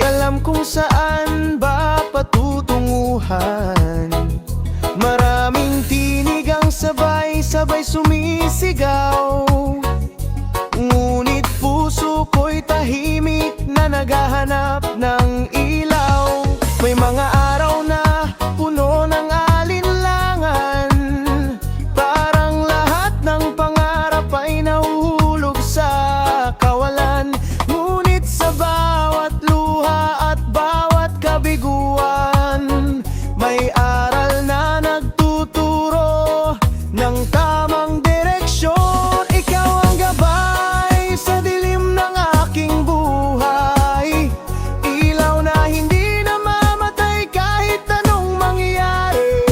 alam kung saan ba patutunguhan. Maraming tinig ang sabay-sabay sumisigaw, ngunit puso ko'y tahimik na naghahanap ng ilaw. May mga araw na puno ng alinlangan, parang lahat ng pangarap ay nahuhulog sa kawalan. Ngunit sa bawat luha at bawat kabiguan, may aral na nagtuturo ng tamang direksyon. Ikaw ang gabay sa dilim ng aking buhay, ilaw na hindi namamatay kahit anong mangyari.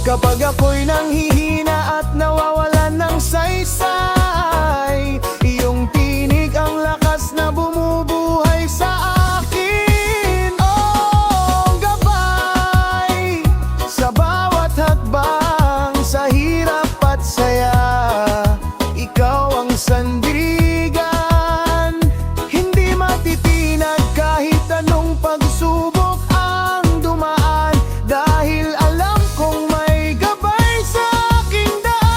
Kapag ako'y nanghihina at nawawalan ng saysay, iyong tinig ang lakas na bumubuhay sa akin. Oh, gabay sa bawat hakbang, sa hirap at saya, ikaw ang sandigan. Hindi matitinag kahit anong pagsubok ang dumaan, dahil alam kong may gabay sa aking daan.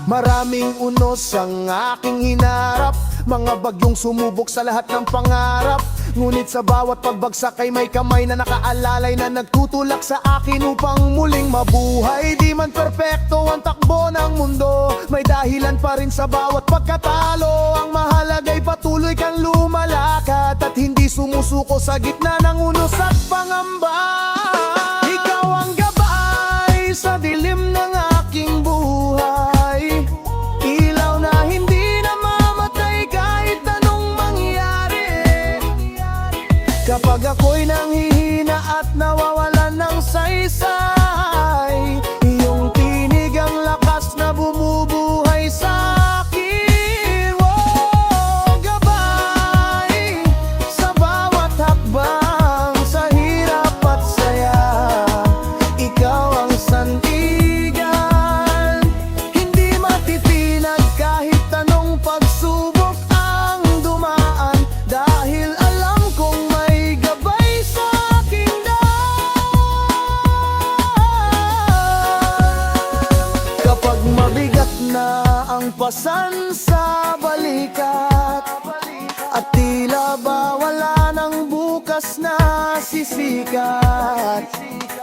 Maraming unos ang aking hinarap, mga bagyong sumubok sa lahat ng pangarap. Ngunit sa bawat pagbagsak ay may kamay na nakaalalay, na nagtutulak sa akin upang muling mabuhay. Di man perpekto ang takbo ng mundo, may dahilan pa rin sa bawat pagkatalo. Ang mahalaga'y patuloy kang lumalakad at hindi sumusuko sa gitna ng unos at pangamba. Ikaw ang gabay sa dilim ng aking buhay, ilaw na hindi namamatay kahit anong mangyari. Kapag ako'y nanghihina at nawawalan ng saysay, iyong tinig ang lakas na bumubuhay sa akin. Oh, gabay sa bawat hakbang, sa hirap at saya, ikaw ang sandigan. Hindi matitinag kahit anong pagsubok ang dumaan, dahil alam kong may gabay sa aking daan. Kapag mabigat na ang pasan sa balikat, at tila ba wala ng bukas na sisikat,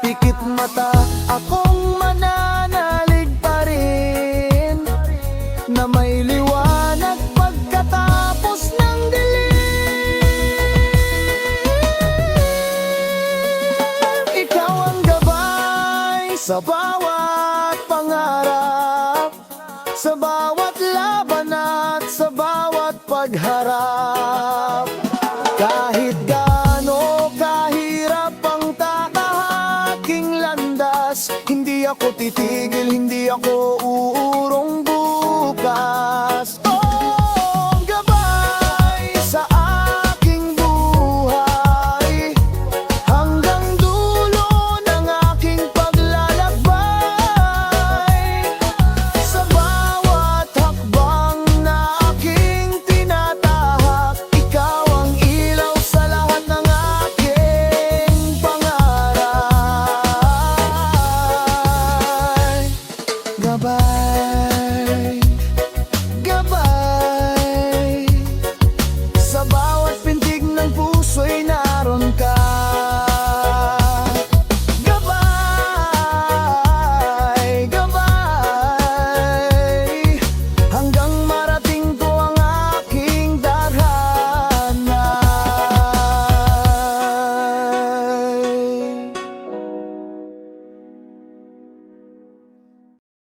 pikit mata akong mananalig pa rin, na may liwanag pagkatapos ng dilim. Ikaw ang gabay sa bawat pangarap, sa bawat laban at sa bawat pagharap.